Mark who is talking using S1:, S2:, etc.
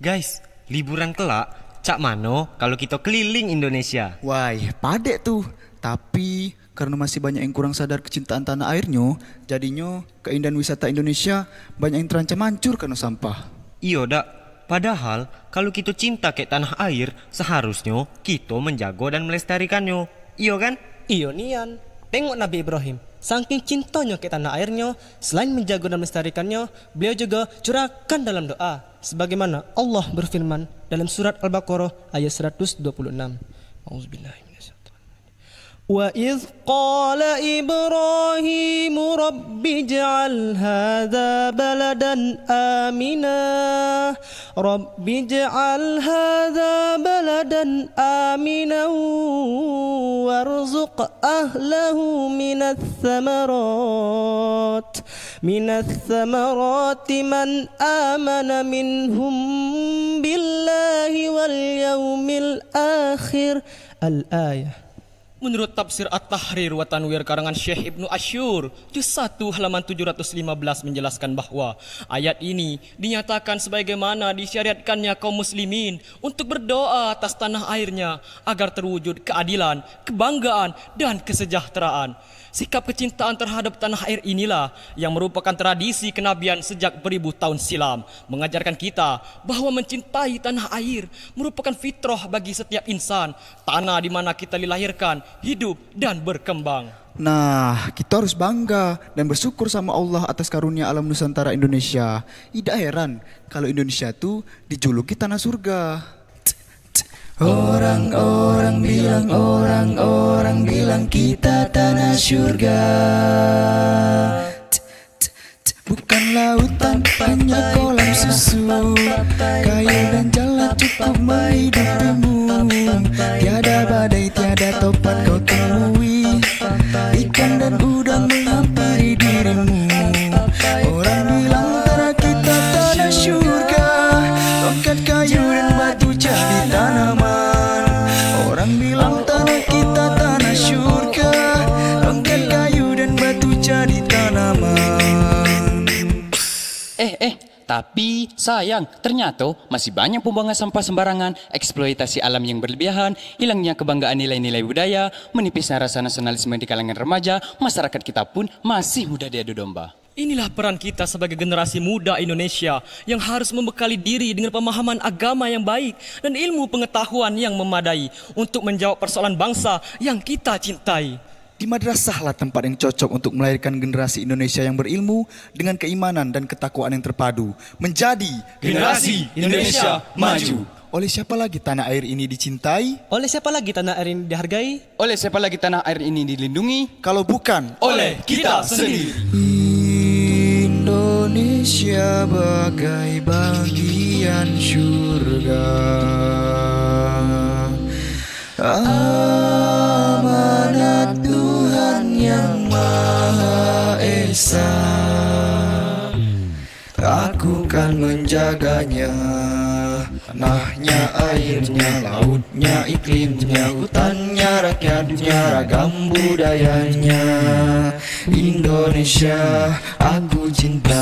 S1: Guys, liburan kelak, cak mano kalau kita keliling Indonesia.
S2: Wah, padek tuh. Tapi karena masih banyak yang kurang sadar kecintaan tanah airnya, jadinya keindahan wisata Indonesia banyak yang terancam hancur karena sampah.
S1: Iyo dak, padahal kalau kita cinta ke tanah air, seharusnya kita menjaga dan melestarikannya. Iyo kan?
S3: Iyo nian, tengok Nabi Ibrahim. Saking cintanya ke tanah airnya, selain menjaga dan melestarikannya, beliau juga curahkan dalam doa. Sebagaimana Allah berfirman dalam surat Al-Baqarah ayat 126. Auzubillahi minasyaitonir. وَإِذْ قَالَ إِبْرَاهِيمُ رَبِّ اجْعَلْ هَذَا بَلَدًا آمِنًا رَبِّ اجْعَلْ هَذَا بَلَدًا آمِنًا وَارْزُقْ أَهْلَهُ من الثمرات من آمن منهم بالله واليوم الآخر الآية. Menurut tafsir At-Tahrir wa Tanwir karangan Syekh Ibnu Asyur, juz 1 halaman 715 menjelaskan bahwa ayat ini dinyatakan sebagaimana disyariatkannya kaum muslimin untuk berdoa atas tanah airnya agar terwujud keadilan, kebanggaan, dan kesejahteraan. Sikap kecintaan terhadap tanah air inilah yang merupakan tradisi kenabian sejak beribu tahun silam, mengajarkan kita bahwa mencintai tanah air merupakan fitrah bagi setiap insan, tanah di mana kita dilahirkan, hidup, dan berkembang.
S2: Nah, kita harus bangga dan bersyukur sama Allah atas karunia alam Nusantara Indonesia. Tidak heran kalau Indonesia tuh dijuluki tanah surga. Orang-orang bilang kita tanah surga. Bukan lautan, hanya kolam susu. Kayu dan jalan cukup menghidupimu. Tiada badai, tiada topan kau temui. Ikan dan udang menghampiri dirimu. Orang bilang tanah kita tanah surga. Tongkat kayu dan batu jadi tanaman. Orang bilang tanah kita tanah surga. Tongkat kayu dan batu jadi tanaman.
S4: Tapi sayang, ternyata masih banyak pembuangan sampah sembarangan, eksploitasi alam yang berlebihan, hilangnya kebanggaan nilai-nilai budaya, menipisnya rasa nasionalisme di kalangan remaja, masyarakat kita pun masih mudah diadu domba.
S3: Inilah peran kita sebagai generasi muda Indonesia yang harus membekali diri dengan pemahaman agama yang baik dan ilmu pengetahuan yang memadai untuk menjawab persoalan bangsa yang kita cintai.
S2: Di madrasah lah tempat yang cocok untuk melahirkan generasi Indonesia yang berilmu dengan keimanan dan ketakwaan yang terpadu. Menjadi
S4: Generasi Indonesia Maju.
S2: Oleh siapa lagi tanah air ini dicintai?
S3: Oleh siapa lagi tanah air ini dihargai?
S4: Oleh siapa lagi tanah air ini dilindungi?
S2: Kalau bukan
S4: Oleh kita sendiri.
S2: Indonesia bagai bagian surga. Amanat Tuhan yang Maha Esa, aku kan menjaganya. Tanahnya, airnya, lautnya, iklimnya, hutannya, rakyatnya, ragam budayanya. Indonesia, aku cinta.